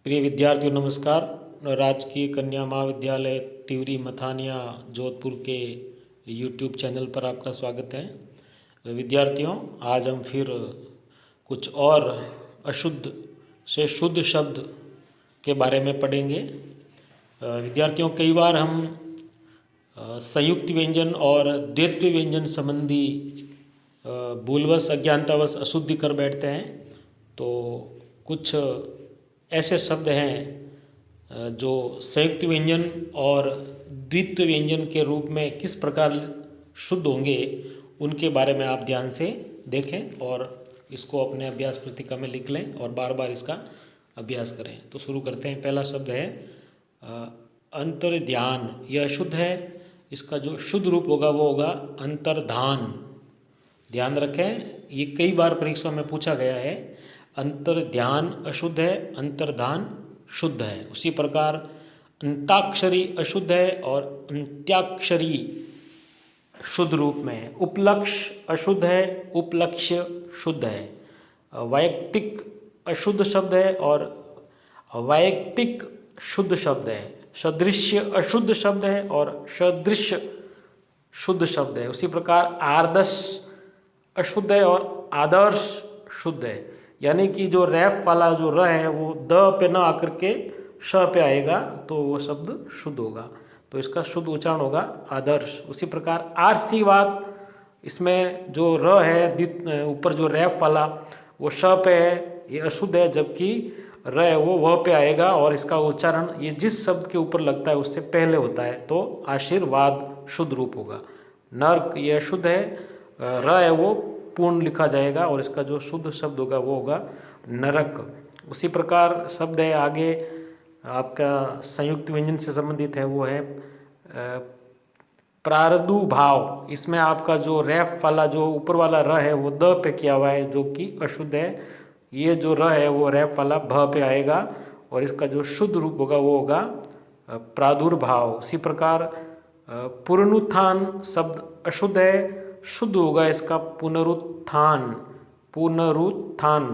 प्रिय विद्यार्थियों नमस्कार। राजकीय कन्या महाविद्यालय टिवरी मथानिया जोधपुर के यूट्यूब चैनल पर आपका स्वागत है। विद्यार्थियों, आज हम फिर कुछ और अशुद्ध से शुद्ध शब्द के बारे में पढ़ेंगे। विद्यार्थियों, कई बार हम संयुक्त व्यंजन और द्वित्व व्यंजन संबंधी भूलवश अज्ञानतावश अशुद्धि कर बैठते हैं। तो कुछ ऐसे शब्द हैं जो संयुक्त व्यंजन और द्वित्व व्यंजन के रूप में किस प्रकार शुद्ध होंगे, उनके बारे में आप ध्यान से देखें और इसको अपने अभ्यास पुस्तिका में लिख लें और बार बार इसका अभ्यास करें। तो शुरू करते हैं। पहला शब्द है अंतर्ध्यान। यह अशुद्ध है। इसका जो शुद्ध रूप होगा वो होगा अंतर्धान। ध्यान रखें, ये कई बार परीक्षा में पूछा गया है। अंतर्ध्यान अशुद्ध है, अंतर्धान शुद्ध है। उसी प्रकार अंताक्षरी अशुद्ध है और अंत्याक्षरी शुद्ध रूप में है। उपलक्ष्य अशुद्ध है, उपलक्ष्य शुद्ध है। वैयक्तिक अशुद्ध शब्द है और वैयक्तिक शुद्ध शब्द है। सदृश्य अशुद्ध शब्द है और सदृश्य शुद्ध शब्द है। उसी प्रकार आदर्श अशुद्ध है और आदर्श शुद्ध है। यानी कि जो रैफ वाला जो र है वो द पे न आकर के श पे आएगा तो वो शब्द शुद्ध होगा। तो इसका शुद्ध उच्चारण होगा आदर्श। उसी प्रकार आशीर्वाद, इसमें जो र है ऊपर जो रैफ वाला वो श पे है, ये अशुद्ध है, जबकि र है वो वह पे आएगा और इसका उच्चारण ये जिस शब्द के ऊपर लगता है उससे पहले होता है। तो आशीर्वाद शुद्ध रूप होगा। नर्क ये अशुद्ध है, र है वो पूर्ण लिखा जाएगा और इसका जो शुद्ध शब्द होगा वो होगा नरक। उसी प्रकार शब्द है आगे आपका संयुक्त व्यंजन से संबंधित है, वो है प्रादुर्भाव। इसमें आपका जो रैफ वाला जो ऊपर वाला र है वो द पे किया हुआ है, जो कि अशुद्ध है। ये जो र है वो रैफ वाला भ पे आएगा और इसका जो शुद्ध रूप होगा वो होगा प्रादुर्भाव। उसी प्रकार पुनरुत्थान शब्द अशुद्ध है, शुद्ध होगा इसका पुनरुत्थान। पुनरुत्थान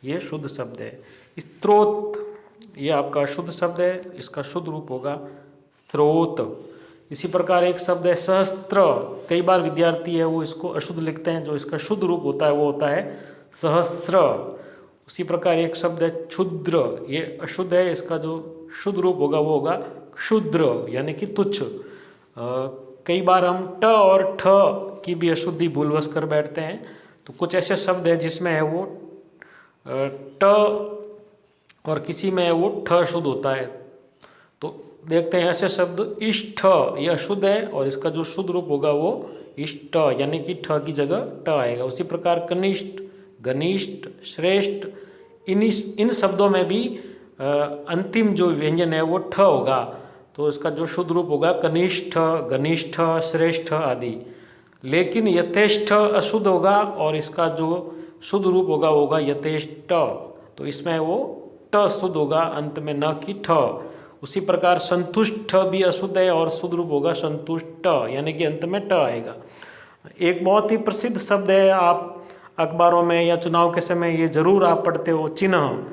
ये शुद्ध शब्द है। स्त्रोत ये आपका शुद्ध शब्द है, इसका शुद्ध रूप होगा स्रोत। इसी प्रकार एक शब्द है सहस्त्र। कई बार विद्यार्थी है वो इसको अशुद्ध लिखते हैं, जो इसका शुद्ध रूप होता है वो होता है सहस्त्र। उसी प्रकार एक शब्द है क्षुद्र। ये अशुद्ध है, इसका जो शुद्ध रूप होगा वो होगा क्षुद्र यानी कि तुच्छ। कई बार हम ट और ठ की भी अशुद्धि भूलवश कर बैठते हैं। तो कुछ ऐसे शब्द है जिसमें है वो ट और किसी में है वो ठ शुद्ध होता है। तो देखते हैं ऐसे शब्द इष्ट, यह अशुद्ध है और इसका जो शुद्ध रूप होगा वो इष्ट यानी कि ठ की जगह ट आएगा। उसी प्रकार कनिष्ठ, घनिष्ठ, श्रेष्ठ, इन शब्दों में भी अंतिम जो व्यंजन है वो ठ होगा। तो इसका जो शुद्ध रूप होगा कनिष्ठ, घनिष्ठ, श्रेष्ठ आदि। लेकिन यथेष्ट अशुद्ध होगा और इसका जो शुद्ध रूप होगा वो होगा यथेष्ट। तो इसमें वो ट शुद्ध होगा अंत में, न कि ठ। उसी प्रकार संतुष्ट भी अशुद्ध है और शुद्ध रूप होगा संतुष्ट यानी कि अंत में ट आएगा। एक बहुत ही प्रसिद्ध शब्द है, आप अखबारों में या चुनाव के समय ये जरूर आप पढ़ते हो, चिन्ह।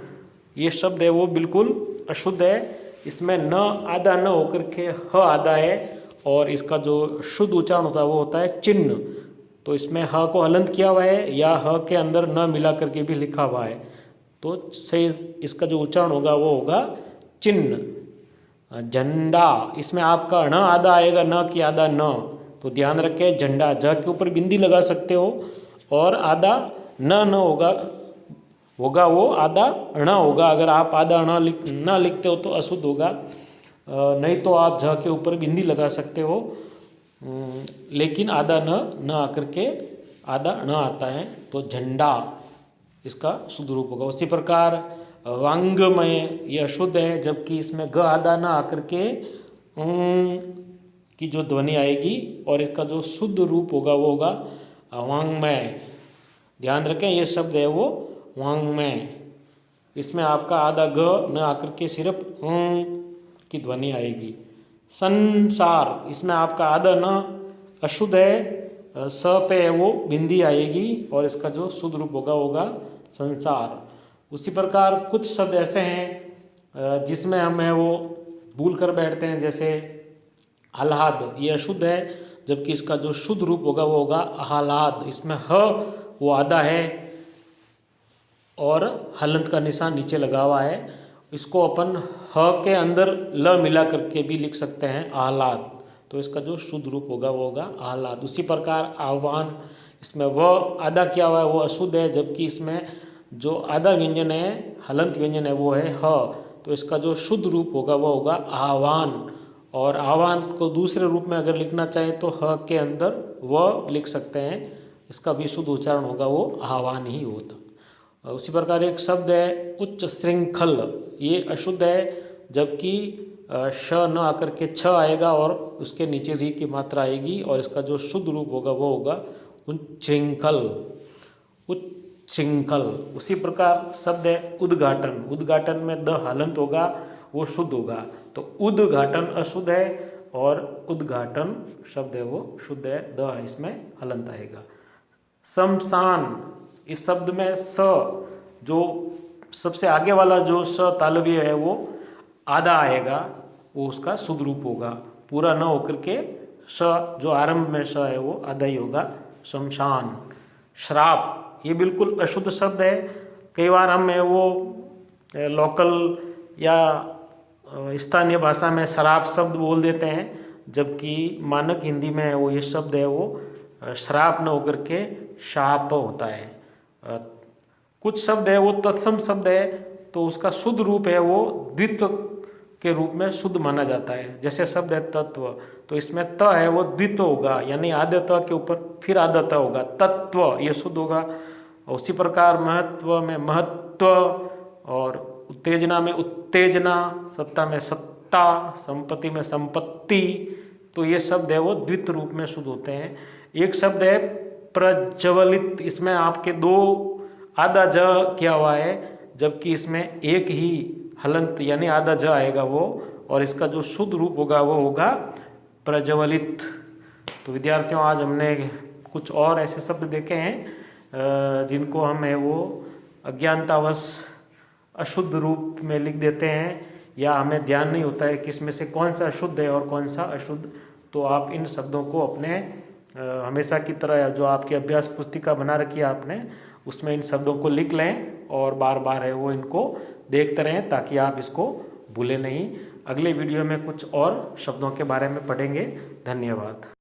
ये शब्द है वो बिल्कुल अशुद्ध है। इसमें न आधा न होकर के ह आधा है और इसका जो शुद्ध उच्चारण होता है वो होता है चिन्ह। तो इसमें ह को हलंत किया हुआ है या ह के अंदर न मिला करके भी लिखा हुआ है। तो सही इसका जो उच्चारण होगा वो होगा चिन्ह। झंडा, इसमें आपका ण आधा आएगा, न कि आधा न। तो ध्यान रखें, झंडा ज के ऊपर बिंदी लगा सकते हो और आधा न होगा वो आधा ण होगा। अगर आप आधा न लिखते हो तो अशुद्ध होगा, नहीं तो आप झ के ऊपर बिंदी लगा सकते हो, लेकिन आधा न आकर के आधा ण आता है। तो झंडा इसका शुद्ध रूप होगा। उसी प्रकार वांग्मय ये अशुद्ध है, जबकि इसमें ग आधा न आकर के की जो ध्वनि आएगी और इसका जो शुद्ध रूप होगा वो होगा वांग्मय। ध्यान रखें, ये शब्द है वो वांग्मय। इसमें आपका आधा ग न आकर के सिर्फ की ध्वनि आएगी। संसार, इसमें आपका आधा न अशुद्ध है, स पे वो बिंदी आएगी और इसका जो शुद्ध रूप होगा संसार। उसी प्रकार कुछ शब्द ऐसे हैं जिसमें हम है वो भूल कर बैठते हैं, जैसे आह्लाद, ये अशुद्ध है, जबकि इसका जो शुद्ध रूप होगा वो होगा आह्लाद। इसमें ह वो आधा है और हलंत का निशान नीचे लगा हुआ है। इसको अपन ह के अंदर ल मिला करके भी लिख सकते हैं आह्लाद, तो इसका जो शुद्ध रूप होगा वो होगा आह्लाद। उसी प्रकार आह्वान, इसमें व आधा किया हुआ है वो अशुद्ध है, जबकि इसमें जो आधा व्यंजन है, हलंत व्यंजन है, वो है ह, तो इसका जो शुद्ध रूप होगा वो होगा आह्वान। और आह्वान को दूसरे रूप में अगर लिखना चाहे तो ह के अंदर व लिख सकते हैं, इसका भी शुद्ध उच्चारण होगा वो आह्वान ही होता। उसी प्रकार एक शब्द है उच्च श्रृंखल, ये अशुद्ध है, जबकि श न आकर के छ आएगा और उसके नीचे री की मात्रा आएगी, और इसका जो शुद्ध रूप होगा वो होगा उच्छृंखल, उच्छृंखल। उसी प्रकार शब्द है उद्घाटन, उद्घाटन में द हलंत होगा वो शुद्ध होगा, तो उद्घाटन अशुद्ध है और उद्घाटन शब्द है वो शुद्ध है, द इसमें हलंत आएगा। शमशान, इस शब्द में स जो सबसे आगे वाला जो स तालव्य है वो आधा आएगा, वो उसका शुद्ध रूप होगा, पूरा न होकर के स जो आरंभ में स है वो आधा ही होगा, शमशान। श्राप, ये बिल्कुल अशुद्ध शब्द है। कई बार हम है वो लोकल या स्थानीय भाषा में शराब शब्द बोल देते हैं, जबकि मानक हिंदी में वो ये शब्द है वो श्राप न होकर के शाप होता है। कुछ शब्द है वो तत्सम शब्द है, तो उसका शुद्ध रूप है वो द्वित्व के रूप में शुद्ध माना जाता है। जैसे शब्द है तत्व, तो इसमें त है वो द्वित्व होगा, यानी आधे त के ऊपर फिर आधा त होगा, तत्व, ये शुद्ध होगा। उसी प्रकार महत्व में महत्व, और उत्तेजना में उत्तेजना, सत्ता में सत्ता, संपत्ति में संपत्ति, तो ये शब्द है वो द्वित्व रूप में शुद्ध होते हैं। एक शब्द है प्रज्वलित, इसमें आपके दो आधा ज किया हुआ है, जबकि इसमें एक ही हलंत यानी आधा ज आएगा वो, और इसका जो शुद्ध रूप होगा वो होगा प्रज्वलित। तो विद्यार्थियों, आज हमने कुछ और ऐसे शब्द देखे हैं जिनको हम है वो अज्ञानतावश अशुद्ध रूप में लिख देते हैं, या हमें ध्यान नहीं होता है कि इसमें से कौन सा शुद्ध है और कौन सा अशुद्ध। तो आप इन शब्दों को अपने हमेशा की तरह जो आपकी अभ्यास पुस्तिका बना रखी है आपने, उसमें इन शब्दों को लिख लें और बार बार है वो इनको देखते रहें, ताकि आप इसको भूलें नहीं। अगले वीडियो में कुछ और शब्दों के बारे में पढ़ेंगे। धन्यवाद।